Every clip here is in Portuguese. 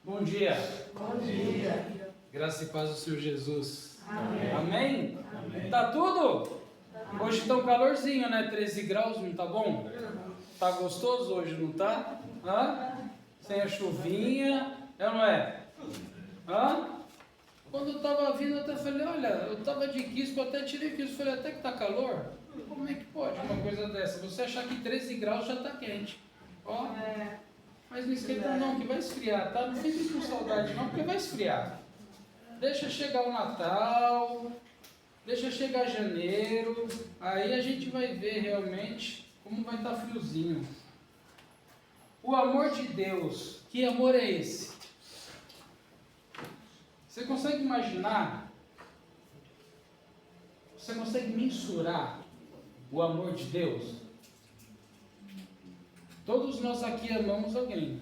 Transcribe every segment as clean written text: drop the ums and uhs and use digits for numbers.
Bom dia. Bom dia. Graça e paz do Senhor Jesus. Amém. Amém? Amém. Tá tudo? Hoje tá um calorzinho, né? 13 graus, não tá bom? Tá gostoso hoje, não tá? Hã? Sem a chuvinha, é ou não é? Hã? Quando eu tava vindo, eu até falei, olha, eu tava de quisco, eu até tirei quisco, falei, até que tá calor? Como é que pode uma coisa dessa? Você achar que 13 graus já tá quente. Ó. Mas não esquenta não, que vai esfriar, tá? Não fique com saudade não, porque vai esfriar. Deixa chegar o Natal, deixa chegar janeiro, aí a gente vai ver realmente como vai estar friozinho. O amor de Deus, que amor é esse? Você consegue imaginar? Você consegue mensurar o amor de Deus? Todos nós aqui amamos alguém.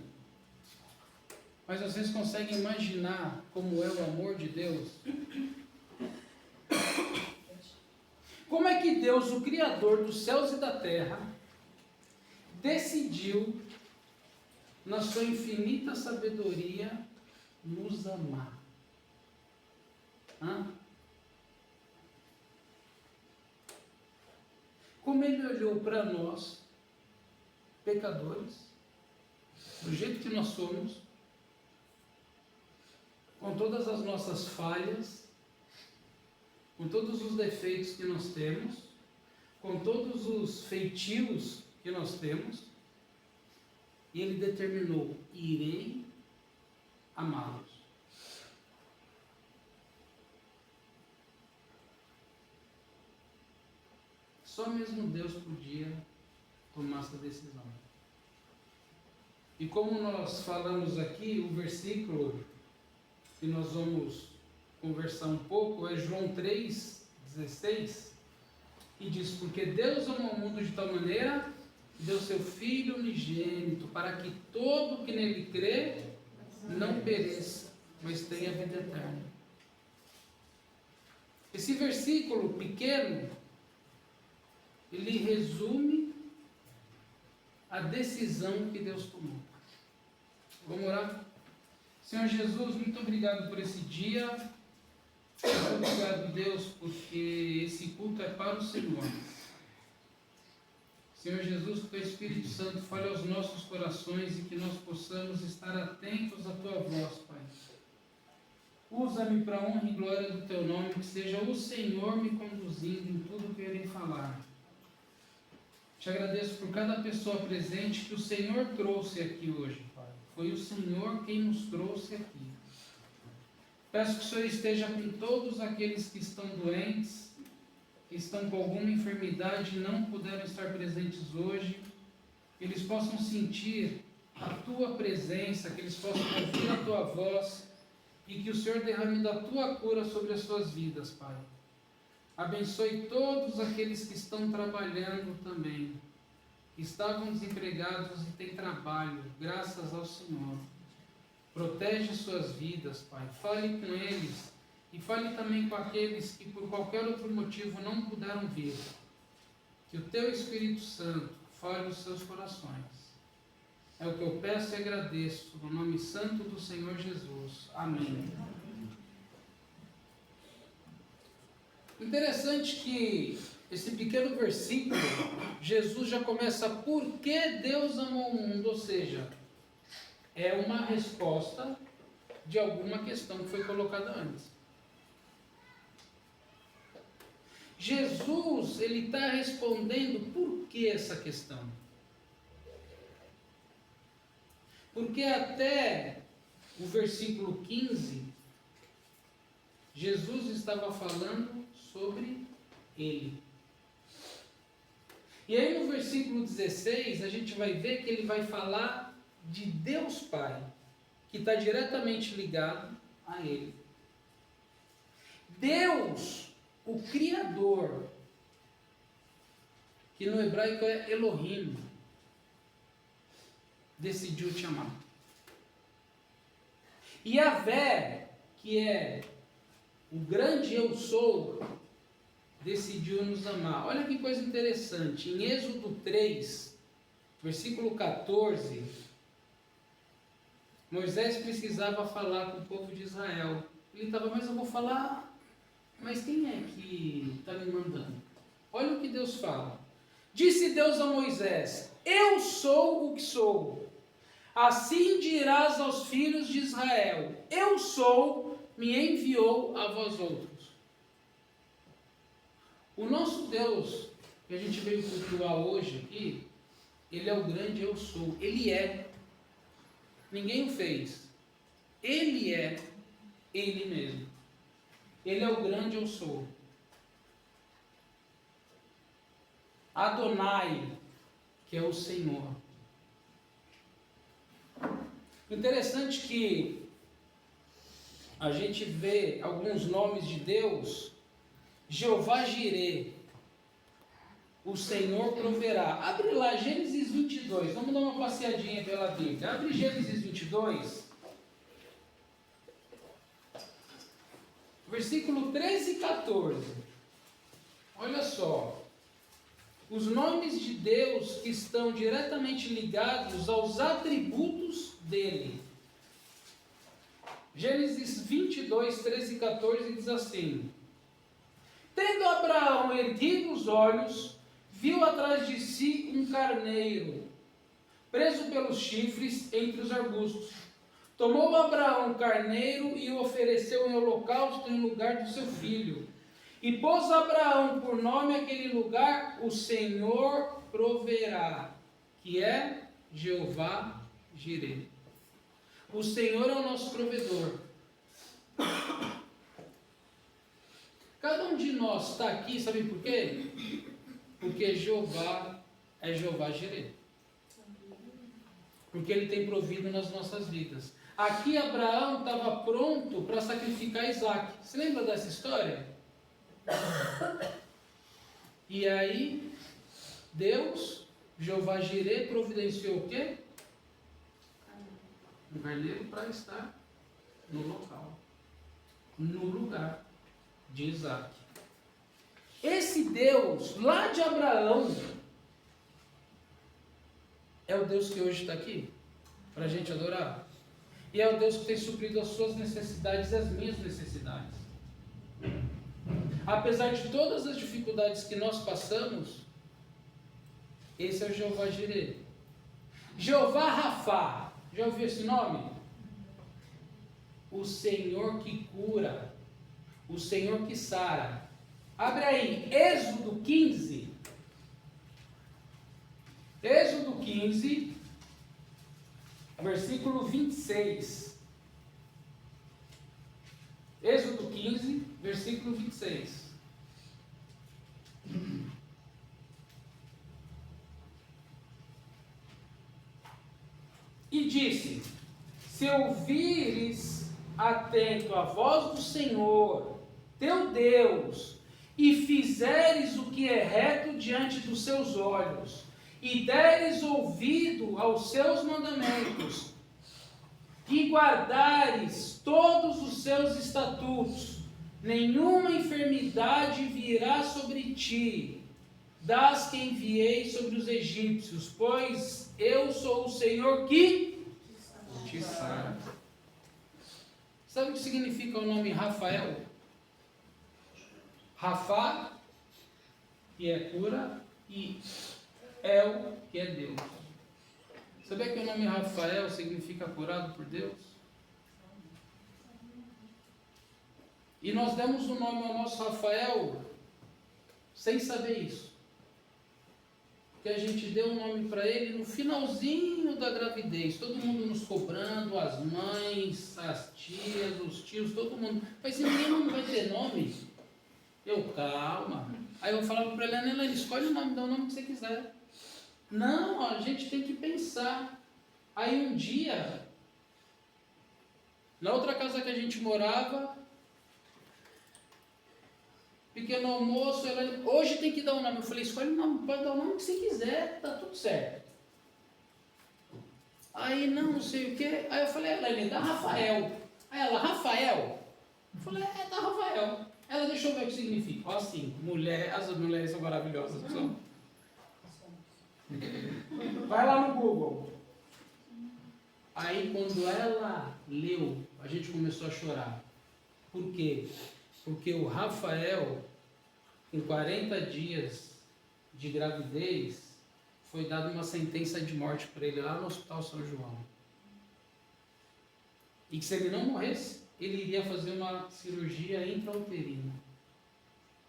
Mas vocês conseguem imaginar como é o amor de Deus? Como é que Deus, o Criador dos céus e da terra, decidiu, na sua infinita sabedoria, nos amar? Hã? Como Ele olhou para nós, pecadores, do jeito que nós somos, com todas as nossas falhas, com todos os defeitos que nós temos, com todos os feitios que nós temos, e Ele determinou: irei amá-los. Só mesmo Deus podia tomar essa decisão. E como nós falamos aqui, o versículo que nós vamos conversar um pouco é João 3,16, e diz: porque Deus amou o mundo de tal maneira que deu seu Filho unigênito, para que todo que nele crê não pereça, mas tenha vida eterna. Esse versículo pequeno, ele resume a decisão que Deus tomou. Vamos orar? Senhor Jesus, muito obrigado por esse dia. Muito obrigado, Deus, porque esse culto é para o Senhor. Senhor Jesus, que o Espírito Santo fale aos nossos corações e que nós possamos estar atentos à Tua voz, Pai. Usa-me para a honra e glória do Teu nome, que seja o Senhor me conduzindo em tudo que eu irei falar. Te agradeço por cada pessoa presente que o Senhor trouxe aqui hoje, Pai. Foi o Senhor quem nos trouxe aqui. Peço que o Senhor esteja com todos aqueles que estão doentes, que estão com alguma enfermidade e não puderam estar presentes hoje, que eles possam sentir a Tua presença, que eles possam ouvir a Tua voz e que o Senhor derrame da Tua cura sobre as suas vidas, Pai. Abençoe todos aqueles que estão trabalhando também, que estavam desempregados e têm trabalho, graças ao Senhor. Protege suas vidas, Pai. Fale com eles e fale também com aqueles que por qualquer outro motivo não puderam vir. Que o Teu Espírito Santo fale os seus corações. É o que eu peço e agradeço, no nome santo do Senhor Jesus. Amém. Interessante que esse pequeno versículo, Jesus já começa: por que Deus amou o mundo? Ou seja, é uma resposta de alguma questão que foi colocada antes. Jesus, ele está respondendo por que essa questão. Porque até o versículo 15, Jesus estava falando sobre Ele. E aí no versículo 16, a gente vai ver que ele vai falar de Deus Pai, que está diretamente ligado a Ele. Deus, o Criador, que no hebraico é Elohim, decidiu te amar. E Yahvé, que é o grande eu sou, decidiu nos amar. Olha que coisa interessante, em Êxodo 3, versículo 14, Moisés precisava falar com o povo de Israel. Ele estava, mas eu vou falar, mas quem é que está me mandando? Olha o que Deus fala. Disse Deus a Moisés: eu sou o que sou. Assim dirás aos filhos de Israel: eu sou, me enviou a vós outros. O nosso Deus, que a gente veio cultuar hoje aqui, Ele é o grande eu sou. Ele é. Ninguém o fez. Ele é Ele mesmo. Ele é o grande eu sou. Adonai, que é o Senhor. Interessante que a gente vê alguns nomes de Deus. Jeová Jireh, o Senhor proverá. Abre lá Gênesis 22, vamos dar uma passeadinha pela Bíblia. Abre Gênesis 22, versículo 13 e 14. Olha só, os nomes de Deus que estão diretamente ligados aos atributos dele. Gênesis 22, 13 e 14 diz assim: tendo Abraão erguido os olhos, viu atrás de si um carneiro, preso pelos chifres entre os arbustos. Tomou Abraão o carneiro e o ofereceu em holocausto em lugar do seu filho. E pôs Abraão por nome aquele lugar: o Senhor proverá, que é Jeová Jireh. O Senhor é o nosso provedor. Cada um de nós está aqui, sabe por quê? Porque Jeová é Jeová Jireh. Porque Ele tem provido nas nossas vidas. Aqui Abraão estava pronto para sacrificar Isaac. Você lembra dessa história? E aí, Deus, Jeová Jireh, providenciou o quê? Um carneiro para estar no local, no lugar de Isaac. Esse Deus, lá de Abraão, é o Deus que hoje está aqui, para a gente adorar. E é o Deus que tem suprido as suas necessidades e as minhas necessidades. Apesar de todas as dificuldades que nós passamos, esse é o Jeová Jireh. Jeová Rafá, já ouviu esse nome? O Senhor que cura, o Senhor que sara. Abre aí, Êxodo 15. Êxodo 15, versículo 26. Êxodo 15, versículo 26. E disse: se ouvires atento a voz do Senhor, teu Deus, e fizeres o que é reto diante dos seus olhos, e deres ouvido aos seus mandamentos, e guardares todos os seus estatutos, nenhuma enfermidade virá sobre ti, das que enviei sobre os egípcios, pois eu sou o Senhor que te sara. Sabe o que significa o nome Rafael? Rafá, que é cura, e El, que é Deus. Sabia que o nome Rafael significa curado por Deus? E nós demos o nome ao nosso Rafael sem saber isso. Porque a gente deu o nome para ele no finalzinho da gravidez. Todo mundo nos cobrando, as mães, as tias, os tios, todo mundo. Mas ninguém não vai ter nome. Eu, calma. Aí eu falava para ela, Helena, escolhe o nome, dá o nome que você quiser. Não, a gente tem que pensar. Aí um dia, na outra casa que a gente morava, pequeno almoço, ela, hoje tem que dar um nome. Eu falei, escolhe o nome, pode dar o nome que você quiser, tá tudo certo. Aí não sei o que. Aí eu falei, ela, dá Rafael. Aí ela, Rafael? Eu falei, dá Rafael. Ela, deixa eu ver o que significa. Ó, assim, mulher, as mulheres são maravilhosas, pessoal. Vai lá no Google. Aí quando ela leu, a gente começou a chorar. Por quê? Porque o Rafael, em 40 dias de gravidez, foi dada uma sentença de morte para ele lá no Hospital São João. E que se ele não morresse, ele iria fazer uma cirurgia intrauterina.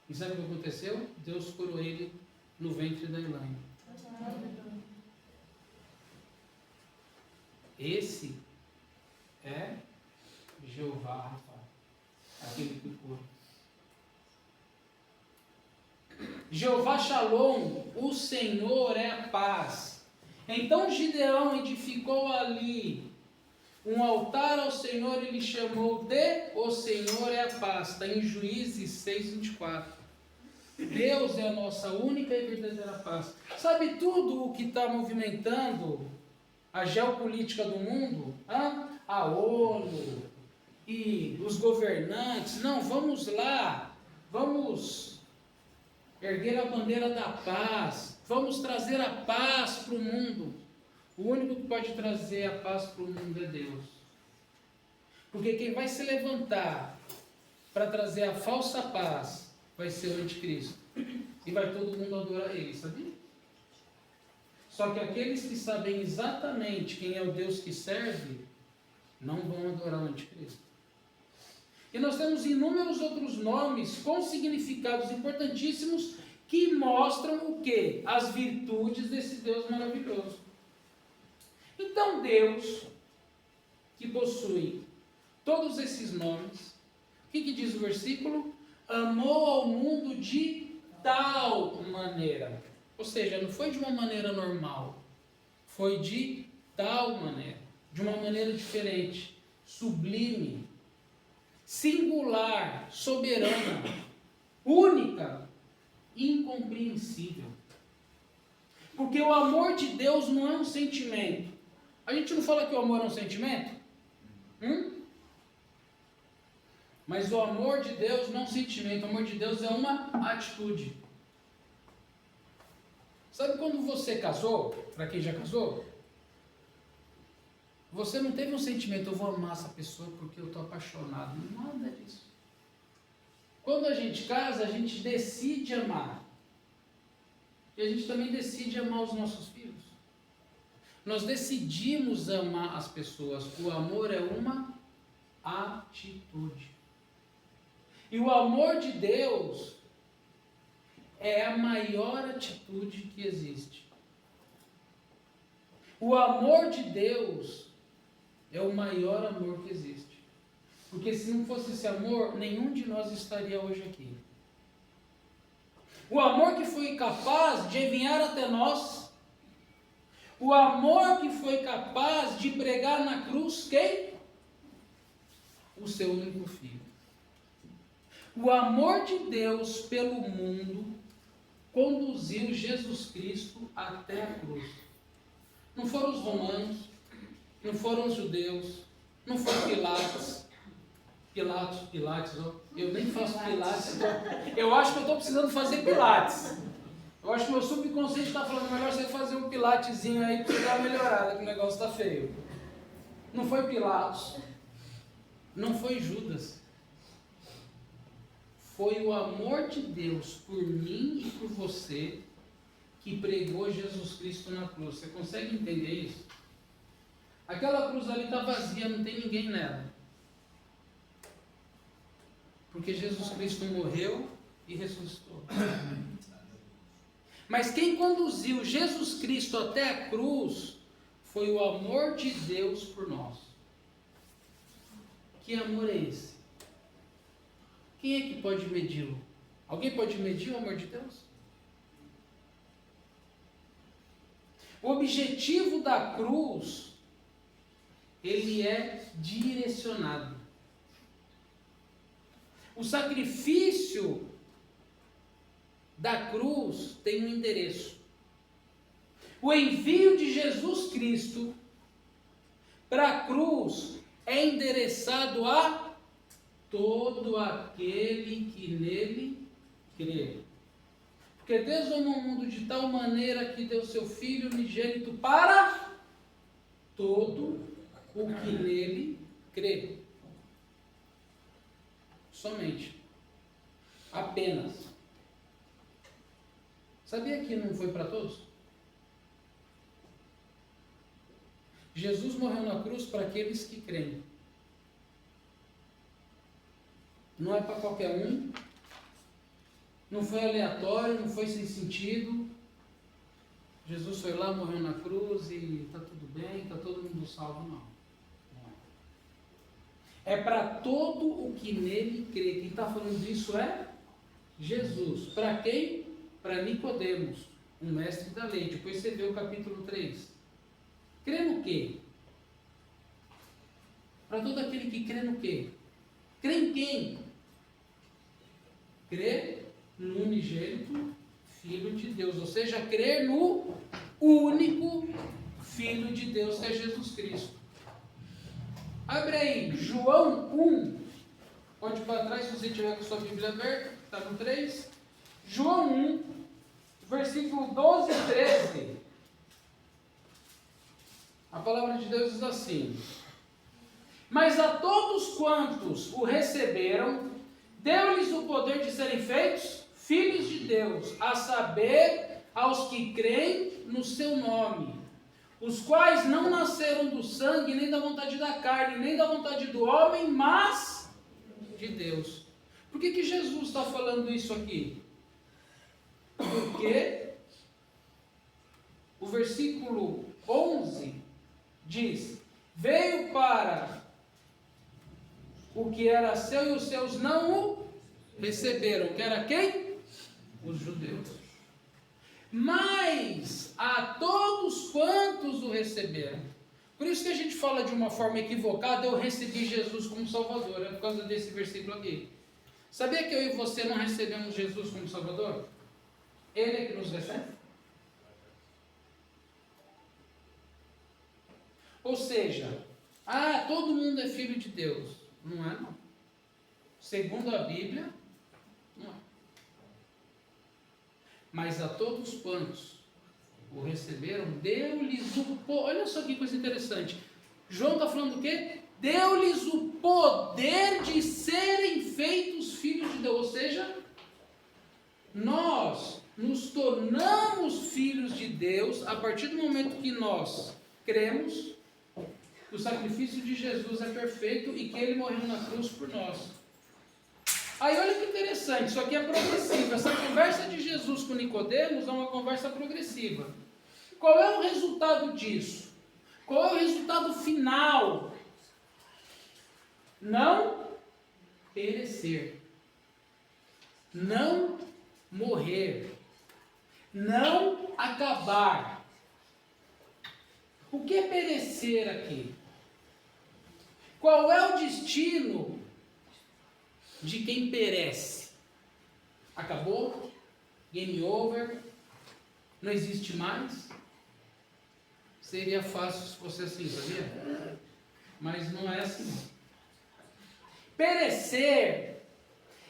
E sabe o que aconteceu? Deus curou ele no ventre da Elaine. Esse é Jeová Rafa, aquele que cura. Jeová Shalom, o Senhor é a paz. Então Gideão edificou ali um altar ao Senhor e lhe chamou de o Senhor é a paz. Está em Juízes 6:24. Deus é a nossa única e verdadeira paz. Sabe tudo o que está movimentando a geopolítica do mundo? A ONU e os governantes? Não, vamos lá, vamos erguer a bandeira da paz, vamos trazer a paz para o mundo. O único que pode trazer a paz para o mundo é Deus. Porque quem vai se levantar para trazer a falsa paz vai ser o anticristo. E vai todo mundo adorar ele, sabia? Só que aqueles que sabem exatamente quem é o Deus que serve, não vão adorar o anticristo. E nós temos inúmeros outros nomes com significados importantíssimos que mostram o quê? As virtudes desse Deus maravilhoso. Então Deus, que possui todos esses nomes, o que diz o versículo? Amou ao mundo de tal maneira. Ou seja, não foi de uma maneira normal, foi de tal maneira, de uma maneira diferente, sublime, singular, soberana, única, incompreensível. Porque o amor de Deus não é um sentimento. A gente não fala que o amor é um sentimento? Mas o amor de Deus não é um sentimento, o amor de Deus é uma atitude. Sabe quando você casou, para quem já casou? Você não teve um sentimento, eu vou amar essa pessoa porque eu estou apaixonado. Nada disso. Quando a gente casa, a gente decide amar. E a gente também decide amar os nossos filhos. Nós decidimos amar as pessoas. O amor é uma atitude. E o amor de Deus é a maior atitude que existe. O amor de Deus é o maior amor que existe. Porque se não fosse esse amor, nenhum de nós estaria hoje aqui. O amor que foi capaz de enviar até nós. O amor que foi capaz de pregar na cruz quem? O seu único filho. O amor de Deus pelo mundo conduziu Jesus Cristo até a cruz. Não foram os romanos, não foram os judeus, não foi Pilates, eu nem faço Pilates, eu acho que eu estou precisando fazer Pilates. Eu acho que meu subconsciente está falando, melhor você fazer um Pilatezinho aí para você dar uma melhorada, que o negócio está feio. Não foi Pilatos, não foi Judas. Foi o amor de Deus por mim e por você que pregou Jesus Cristo na cruz. Você consegue entender isso? Aquela cruz ali está vazia, não tem ninguém nela. Porque Jesus Cristo morreu e ressuscitou. Mas quem conduziu Jesus Cristo até a cruz foi o amor de Deus por nós. Que amor é esse? Quem é que pode medi-lo? Alguém pode medir o amor de Deus? O objetivo da cruz, ele é direcionado. O sacrifício da cruz tem um endereço. O envio de Jesus Cristo para a cruz é endereçado a todo aquele que nele crê. Porque Deus amou o mundo de tal maneira que deu seu Filho unigênito para todo o que nele crê. Somente. Apenas. Sabia que não foi para todos? Jesus morreu na cruz para aqueles que creem. Não é para qualquer um. Não foi aleatório, não foi sem sentido. Jesus foi lá, morreu na cruz e está tudo bem, está todo mundo salvo. Não. É para todo o que nele crê. Quem está falando disso é Jesus. Para quem? Para Nicodemos, um mestre da lei. Depois você vê o capítulo 3. Crê no quê? Para todo aquele que crê no quê? Crê em quem? Crê no unigênito Filho de Deus. Ou seja, crê no único Filho de Deus, que é Jesus Cristo. Abre aí, João 1. Pode ir para trás se você tiver com sua Bíblia aberta. Está no 3. João 1, versículo 12 e 13. A palavra de Deus diz assim: mas a todos quantos o receberam, deu-lhes o poder de serem feitos filhos de Deus, a saber, aos que creem no seu nome, os quais não nasceram do sangue, nem da vontade da carne, nem da vontade do homem, mas de Deus. Por que Jesus está falando isso aqui? Porque o versículo 11 diz: veio para o que era seu e os seus não o receberam. Que era quem? Os judeus. Mas a todos quantos o receberam. Por isso que a gente fala de uma forma equivocada: eu recebi Jesus como Salvador. É por causa desse versículo aqui. Sabia que eu e você não recebemos Jesus como Salvador? Ele é que nos recebe. Ou seja, todo mundo é filho de Deus. Não é, não. Segundo a Bíblia, não é. Mas a todos quantos o receberam, deu-lhes o poder. Olha só que coisa interessante. João está falando o quê? Deu-lhes o poder de serem feitos filhos de Deus. Ou seja, nós nos tornamos filhos de Deus a partir do momento que nós cremos que o sacrifício de Jesus é perfeito e que Ele morreu na cruz por nós. Aí olha que interessante, isso aqui é progressivo. Essa conversa de Jesus com Nicodemos é uma conversa progressiva. Qual é o resultado disso? Qual é o resultado final? Não perecer, não morrer, não acabar. O que é perecer aqui? Qual é o destino de quem perece? Acabou? Game over? Não existe mais? Seria fácil se fosse assim, sabia? Mas não é assim. Perecer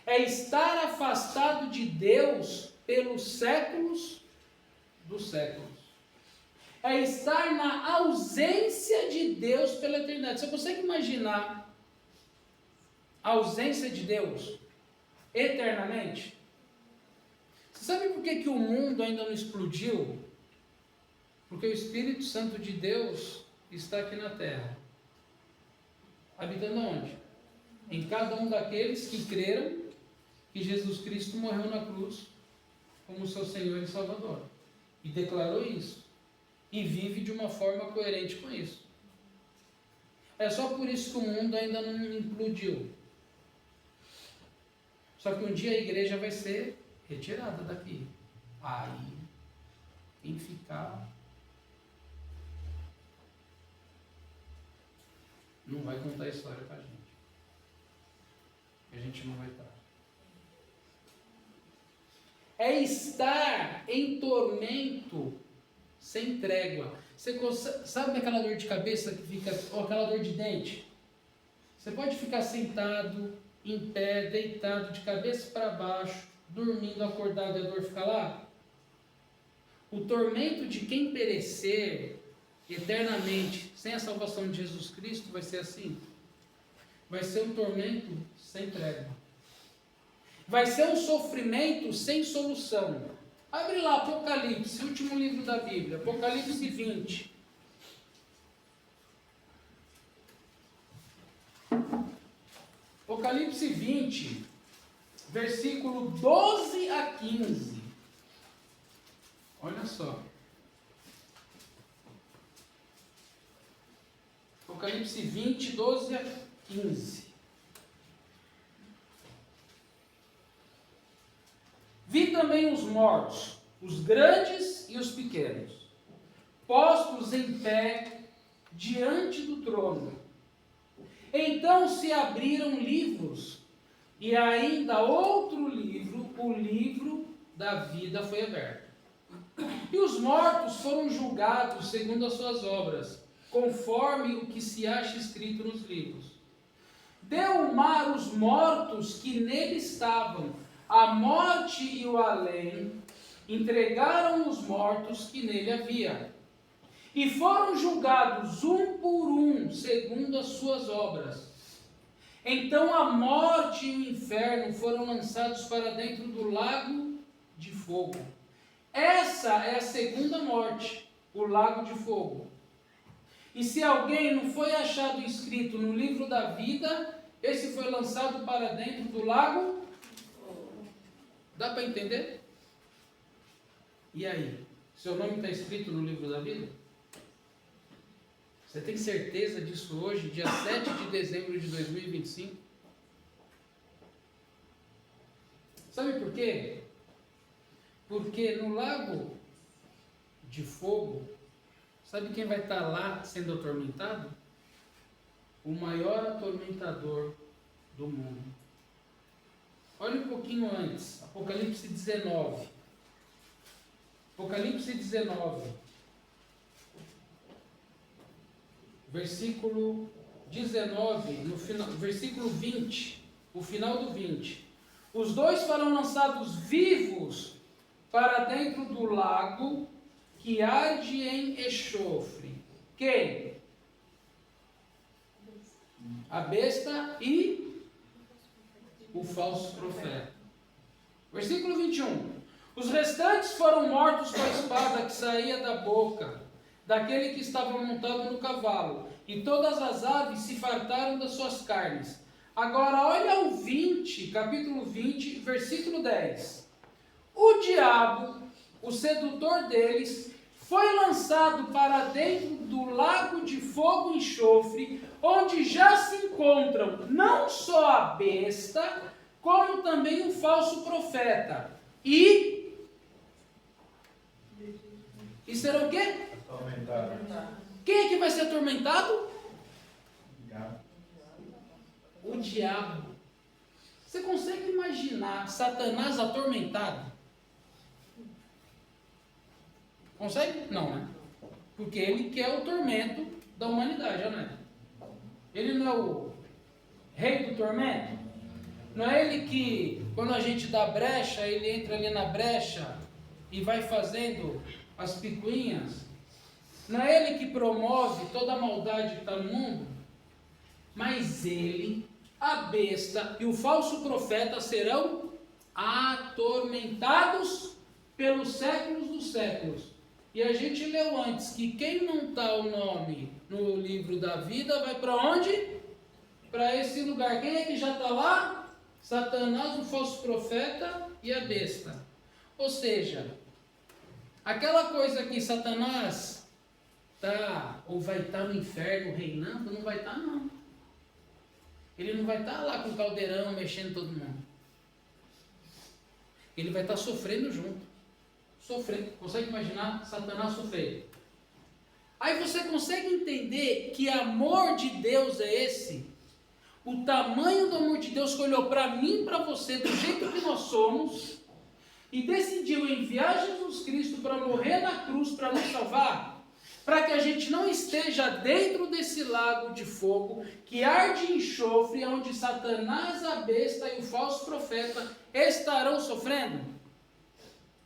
é estar afastado de Deus pelos séculos dos séculos. É estar na ausência de Deus pela eternidade. Você consegue imaginar a ausência de Deus eternamente? Você sabe por que o mundo ainda não explodiu? Porque o Espírito Santo de Deus está aqui na terra. Habitando onde? Em cada um daqueles que creram que Jesus Cristo morreu na cruz como seu Senhor e Salvador. E declarou isso. E vive de uma forma coerente com isso. É só por isso que o mundo ainda não implodiu. Só que um dia a igreja vai ser retirada daqui. Aí, quem ficar não vai contar a história pra gente. A gente não vai estar. É estar em tormento sem trégua. Você sabe aquela dor de cabeça que fica, ou aquela dor de dente? Você pode ficar sentado, em pé, deitado, de cabeça para baixo, dormindo, acordado e a dor fica lá? O tormento de quem perecer eternamente, sem a salvação de Jesus Cristo, vai ser assim. Vai ser um tormento sem trégua. Vai ser um sofrimento sem solução. Abre lá, Apocalipse, último livro da Bíblia, Apocalipse 20. Apocalipse 20, versículo 12 a 15. Olha só. Apocalipse 20, 12 a 15. Vi também os mortos, os grandes e os pequenos, postos em pé diante do trono. Então se abriram livros, e ainda outro livro, o livro da vida, foi aberto. E os mortos foram julgados segundo as suas obras, conforme o que se acha escrito nos livros. Deu o mar os mortos que nele estavam, a morte e o além entregaram os mortos que nele havia, e foram julgados um por um, segundo as suas obras. Então a morte e o inferno foram lançados para dentro do lago de fogo. Essa é a segunda morte, o lago de fogo. E se alguém não foi achado escrito no livro da vida, esse foi lançado para dentro do lago. Dá para entender? E aí? Seu nome está escrito no livro da vida? Você tem certeza disso hoje, dia 7 de dezembro de 2025? Sabe por quê? Porque no lago de fogo, sabe quem vai estar lá sendo atormentado? O maior atormentador do mundo. Olha um pouquinho antes, Apocalipse 19. Apocalipse 19, versículo 19, no final, versículo 20, o final do 20. Os dois foram lançados vivos para dentro do lago que arde em enxofre. Quem? A besta e o falso profeta. Versículo 21. Os restantes foram mortos com a espada que saía da boca daquele que estava montado no cavalo, e todas as aves se fartaram das suas carnes. Agora olha o 20, capítulo 20, versículo 10. O diabo, o sedutor deles, foi lançado para dentro do lago de fogo e enxofre, onde já se encontram não só a besta, como também o falso profeta. E será o quê? Atormentado. Quem é que vai ser atormentado? O diabo. Você consegue imaginar Satanás atormentado? Consegue? Não, né? Porque ele quer o tormento da humanidade, né? Ele não é o rei do tormento? Não é ele que, quando a gente dá brecha, ele entra ali na brecha e vai fazendo as picuinhas? Não é ele que promove toda a maldade que está no mundo? Mas ele, a besta e o falso profeta serão atormentados pelos séculos dos séculos. E a gente leu antes que quem não está o nome no livro da vida vai para onde? Para esse lugar. Quem é que já está lá? Satanás, o falso profeta e a besta. Ou seja, aquela coisa que Satanás está ou vai estar no inferno reinando, não vai estar não. Ele não vai estar lá com o caldeirão mexendo todo mundo. Ele vai estar sofrendo junto. Sofrendo. Consegue imaginar Satanás sofrendo? Aí você consegue entender que amor de Deus é esse? O tamanho do amor de Deus que olhou para mim e para você, do jeito que nós somos, e decidiu enviar Jesus Cristo para morrer na cruz para nos salvar, para que a gente não esteja dentro desse lago de fogo que arde em enxofre, onde Satanás, a besta e o falso profeta estarão sofrendo.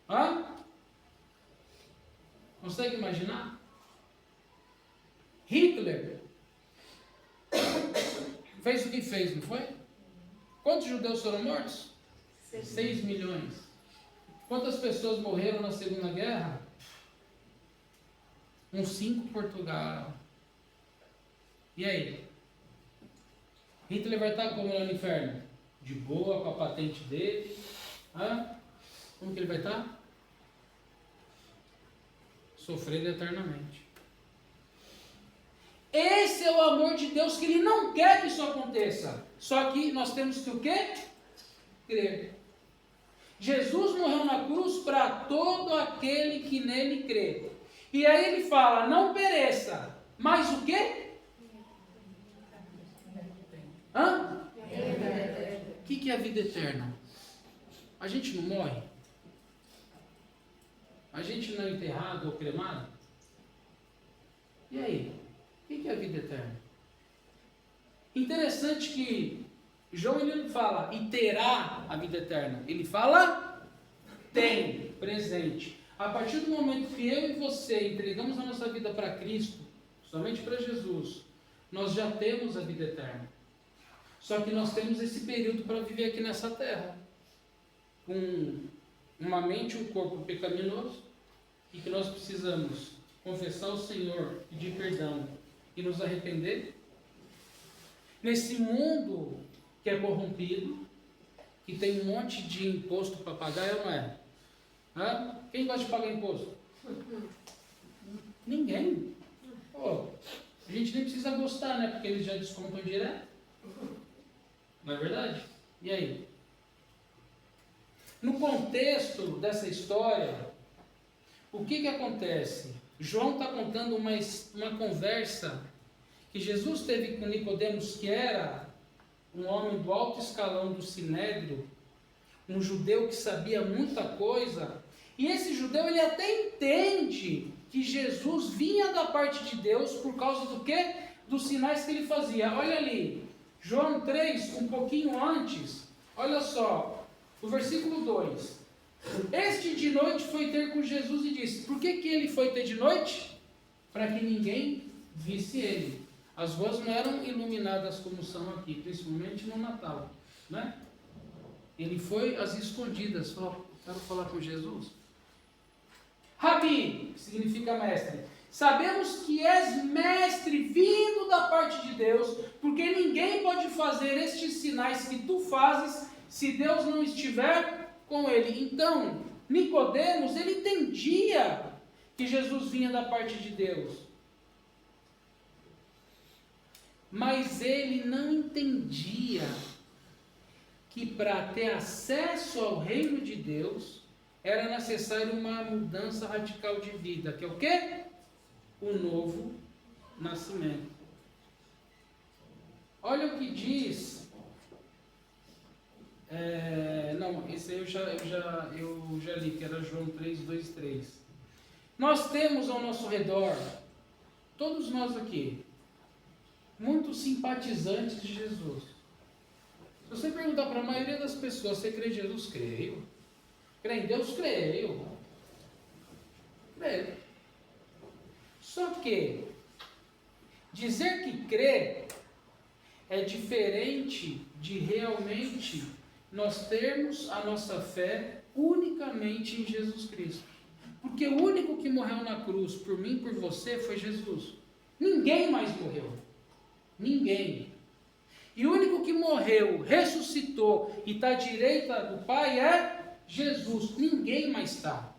Hã? Consegue imaginar? Hitler fez o que fez, não foi? Quantos judeus foram mortos? 6 milhões. Quantas pessoas morreram na Segunda Guerra? Uns 5 Portugal. E aí? Hitler vai estar como lá no inferno? De boa, com a patente dele. Como que ele vai estar? Sofrendo eternamente. Esse é o amor de Deus, que Ele não quer que isso aconteça. Só que nós temos que o quê? Crer. Jesus morreu na cruz para todo aquele que nele crê. E aí ele fala, não pereça, mas o quê? O que é a vida eterna? A gente não morre? A gente não é enterrado ou cremado? E aí? O que é a vida eterna? Interessante que João ele não fala e terá a vida eterna. Ele fala tem, presente. A partir do momento que eu e você entregamos a nossa vida para Cristo, somente para Jesus, nós já temos a vida eterna. Só que nós temos esse período para viver aqui nessa terra, com uma mente e um corpo pecaminoso, e que nós precisamos confessar ao Senhor, pedir perdão e nos arrepender. Nesse mundo que é corrompido, que tem um monte de imposto para pagar, é ou não é? Quem gosta de pagar imposto? Ninguém. A gente nem precisa gostar, né? Porque eles já descontam direto. Não é verdade? E aí? No contexto dessa história, o que acontece? João está contando uma conversa que Jesus teve com Nicodemos, que era um homem do alto escalão do Sinédrio, um judeu que sabia muita coisa, e esse judeu ele até entende que Jesus vinha da parte de Deus por causa do quê? Dos sinais que ele fazia. Olha ali, João 3, um pouquinho antes, olha só, o versículo 2. Este de noite foi ter com Jesus e disse, por que ele foi ter de noite? Para que ninguém visse ele. As ruas não eram iluminadas como são aqui, principalmente no Natal, né? Ele foi às escondidas, falou, quero falar com Jesus. Rabi, que significa mestre, sabemos que és mestre vindo da parte de Deus, porque ninguém pode fazer estes sinais que tu fazes se Deus não estiver com ele. Então, Nicodemos, ele entendia que Jesus vinha da parte de Deus. Mas ele não entendia que para ter acesso ao reino de Deus, era necessário uma mudança radical de vida, que é o quê? O novo nascimento. Olha o que diz... esse aí eu já li, que era João 3, 2, 3. Nós temos ao nosso redor, todos nós aqui, muitos simpatizantes de Jesus. Se você perguntar para a maioria das pessoas, você crê em Jesus? Creio. Crê em Deus? Creio. Creio. Só que dizer que crê é diferente de realmente nós termos a nossa fé unicamente em Jesus Cristo. Porque o único que morreu na cruz por mim e por você foi Jesus. Ninguém mais morreu. Ninguém. E o único que morreu, ressuscitou e está à direita do Pai é Jesus. Ninguém mais está.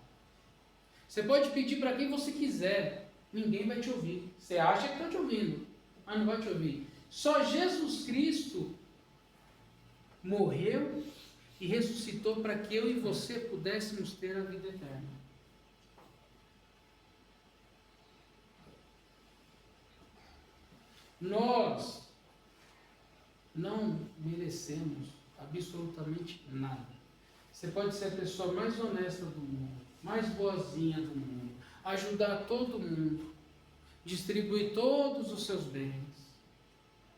Você pode pedir para quem você quiser. Ninguém vai te ouvir. Você acha que está te ouvindo, mas não vai te ouvir. Só Jesus Cristo morreu e ressuscitou para que eu e você pudéssemos ter a vida eterna. Nós não merecemos absolutamente nada. Você pode ser a pessoa mais honesta do mundo, mais boazinha do mundo, ajudar todo mundo, distribuir todos os seus bens.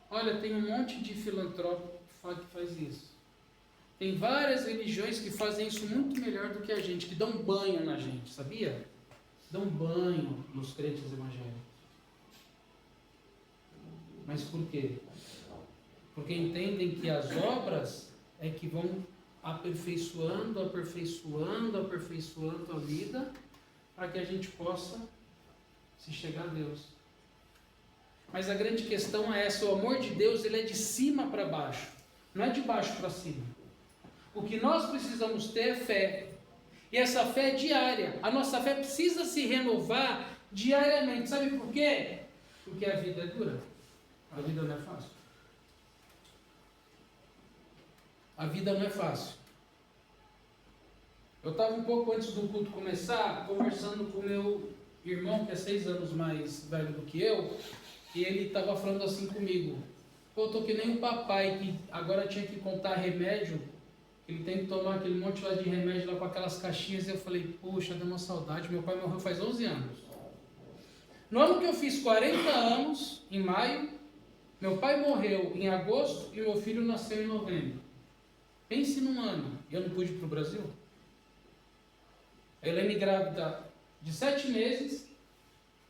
Olha, tem um monte de filantrópico que faz isso. Tem várias religiões que fazem isso muito melhor do que a gente, que dão banho na gente, sabia? Dão banho nos crentes evangélicos. Mas por quê? Porque entendem que as obras é que vão aperfeiçoando a vida, para que a gente possa se chegar a Deus. Mas a grande questão é essa: o amor de Deus, ele é de cima para baixo, não é de baixo para cima. O que nós precisamos ter é fé, e essa fé é diária. A nossa fé precisa se renovar diariamente. Sabe por quê? Porque a vida é dura, a vida não é fácil. A vida não é fácil. Eu estava um pouco antes do culto começar, conversando com o meu irmão, que é 6 anos mais velho do que eu, e ele estava falando assim comigo: pô, eu tô que nem o papai, que agora tinha que contar remédio, ele tem que tomar aquele monte lá de remédio lá com aquelas caixinhas, e eu falei, poxa, deu uma saudade, meu pai morreu faz 11 anos. No ano que eu fiz 40 anos, em maio, meu pai morreu em agosto e meu filho nasceu em novembro. Pense num ano, e eu não pude ir para o Brasil. A Helene grávida de 7 meses,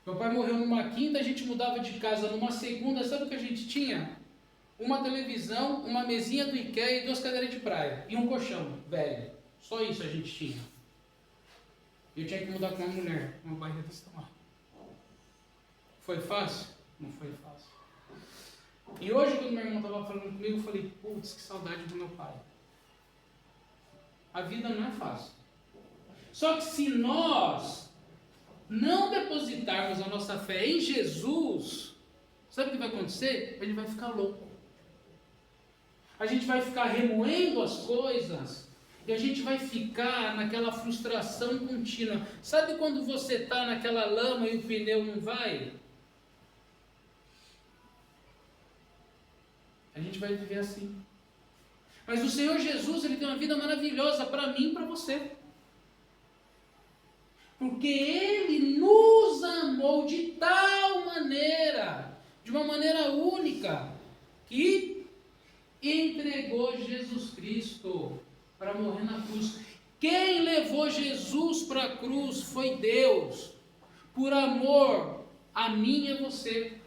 meu pai morreu numa quinta, a gente mudava de casa numa segunda. Sabe o que a gente tinha? Uma televisão, uma mesinha do IKEA e 2 cadeiras de praia. E um colchão velho. Só isso a gente tinha. Eu tinha que mudar com uma mulher, uma barriga desse tamanho. Foi fácil? Não foi fácil. E hoje, quando meu irmão estava falando comigo, eu falei, putz, que saudade do meu pai. A vida não é fácil. Só que se nós não depositarmos a nossa fé em Jesus, sabe o que vai acontecer? Ele vai ficar louco. A gente vai ficar remoendo as coisas e a gente vai ficar naquela frustração contínua. Sabe quando você está naquela lama e o pneu não vai? A gente vai viver assim. Mas o Senhor Jesus, ele tem uma vida maravilhosa para mim e para você. Porque Ele nos amou de tal maneira, de uma maneira única, que entregou Jesus Cristo para morrer na cruz. Quem levou Jesus para a cruz foi Deus, por amor a mim e a você.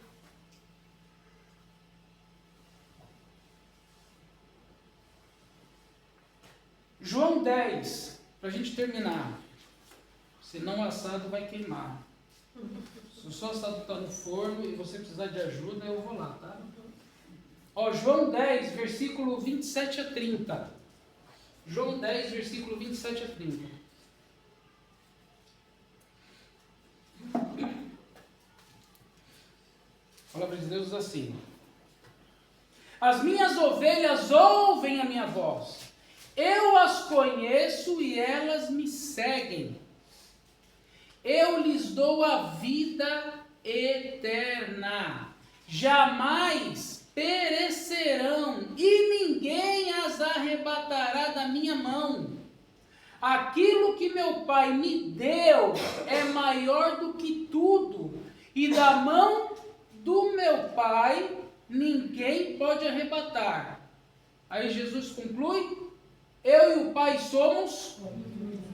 João 10, para a gente terminar. Senão o assado vai queimar. Se o seu assado está no forno e você precisar de ajuda, eu vou lá, tá? Ó, João 10, versículo 27 a 30. João 10, versículo 27 a 30. A palavra de Deus diz assim: as minhas ovelhas ouvem a minha voz. Eu as conheço e elas me seguem. Eu lhes dou a vida eterna. Jamais perecerão e ninguém as arrebatará da minha mão. Aquilo que meu Pai me deu é maior do que tudo, e da mão do meu Pai ninguém pode arrebatar. Aí Jesus conclui: eu e o Pai somos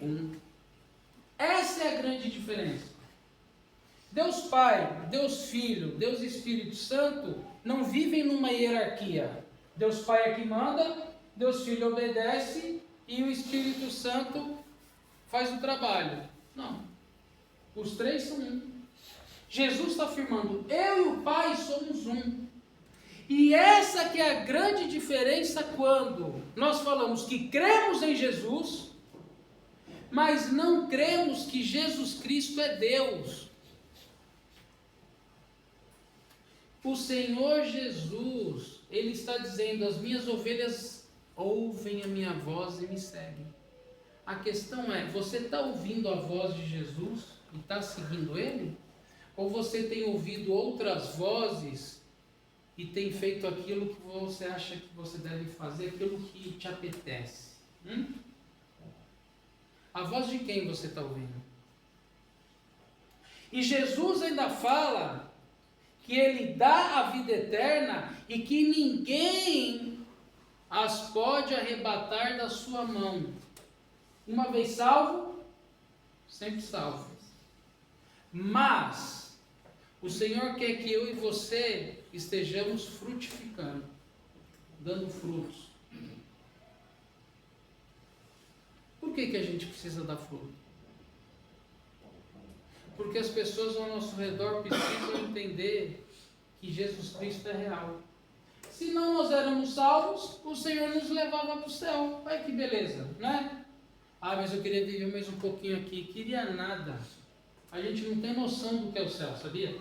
um. Essa é a grande diferença. Deus Pai, Deus Filho, Deus Espírito Santo não vivem numa hierarquia. Deus Pai é que manda, Deus Filho obedece e o Espírito Santo faz o trabalho. Não. Os três são um. Jesus está afirmando: eu e o Pai somos um. E essa que é a grande diferença quando nós falamos que cremos em Jesus, mas não cremos que Jesus Cristo é Deus. O Senhor Jesus, Ele está dizendo: as minhas ovelhas ouvem a minha voz e me seguem. A questão é, você está ouvindo a voz de Jesus e está seguindo Ele? Ou você tem ouvido outras vozes e tem feito aquilo que você acha que você deve fazer, aquilo que te apetece? A voz de quem você está ouvindo? E Jesus ainda fala que Ele dá a vida eterna e que ninguém as pode arrebatar da sua mão. Uma vez salvo, sempre salvo. Mas o Senhor quer que eu e você estejamos frutificando, dando frutos. Por que a gente precisa dar fruto? Porque as pessoas ao nosso redor precisam entender que Jesus Cristo é real. Se não nós éramos salvos, o Senhor nos levava para o céu. Olha que beleza, né? Ah, mas eu queria viver mais um pouquinho aqui. Queria nada. A gente não tem noção do que é o céu, sabia?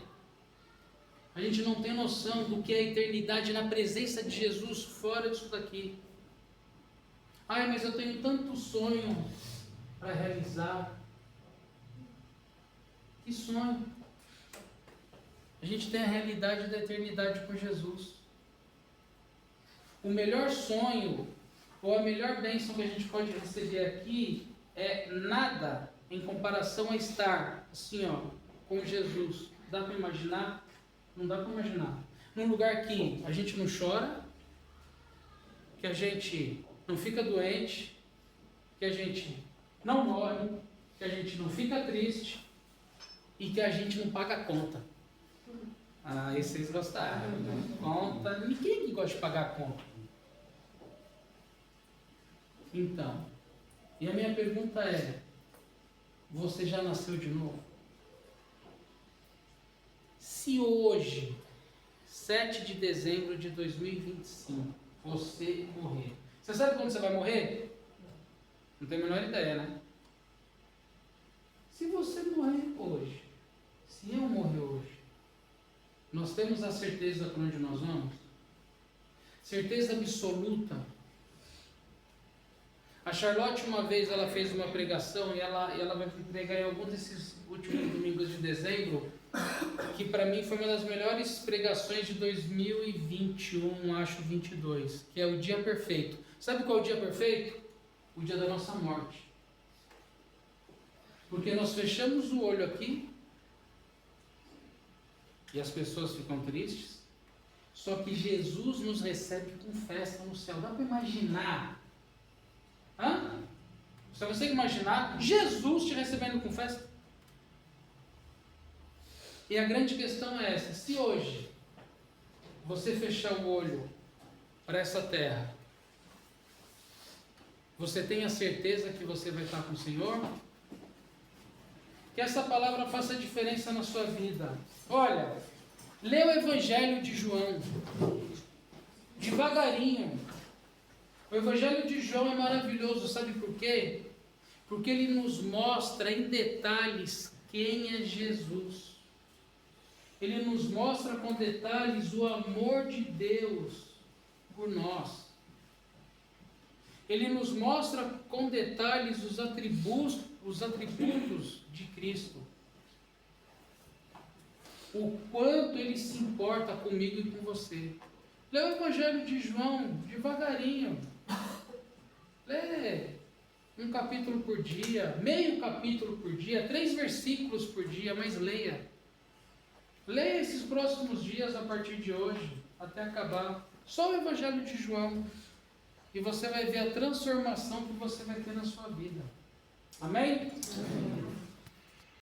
A gente não tem noção do que é a eternidade na presença de Jesus fora disso daqui. Ai, mas eu tenho tanto sonho para realizar. Que sonho? A gente tem a realidade da eternidade com Jesus. O melhor sonho, ou a melhor bênção que a gente pode receber aqui, é nada em comparação a estar, assim ó, com Jesus. Dá para imaginar? Não dá para imaginar. Num lugar que a gente não chora, que a gente não fica doente, que a gente não morre, que a gente não fica triste e que a gente não paga conta. Ah, e vocês gostaram, né? Conta, ninguém que gosta de pagar conta. Então, e a minha pergunta é, você já nasceu de novo? Se hoje, 7 de dezembro de 2025, você morrer, você sabe quando você vai morrer? Não tem a menor ideia, né? Se você morrer hoje, se eu morrer hoje, nós temos a certeza para onde nós vamos? Certeza absoluta. A Charlotte uma vez ela fez uma pregação e ela vai pregar em algum desses últimos domingos de dezembro, que para mim foi uma das melhores pregações de 2021, acho 22, que é o dia perfeito. Sabe qual é o dia perfeito? O dia da nossa morte. Porque nós fechamos o olho aqui e as pessoas ficam tristes, só que Jesus nos recebe com festa no céu. Dá para imaginar? Você consegue imaginar Jesus te recebendo com festa? E a grande questão é essa: se hoje você fechar o olho para essa terra, você tem a certeza que você vai estar com o Senhor? Que essa palavra faça diferença na sua vida. Olha, lê o Evangelho de João, devagarinho. O Evangelho de João é maravilhoso, sabe por quê? Porque ele nos mostra em detalhes quem é Jesus. Ele nos mostra com detalhes o amor de Deus por nós. Ele nos mostra com detalhes os atributos de Cristo. O quanto ele se importa comigo e com você. Lê o Evangelho de João devagarinho. Lê um capítulo por dia, meio capítulo por dia, 3 versículos por dia, mas leia. Leia esses próximos dias a partir de hoje, até acabar. Só o Evangelho de João. E você vai ver a transformação que você vai ter na sua vida. Amém? Amém.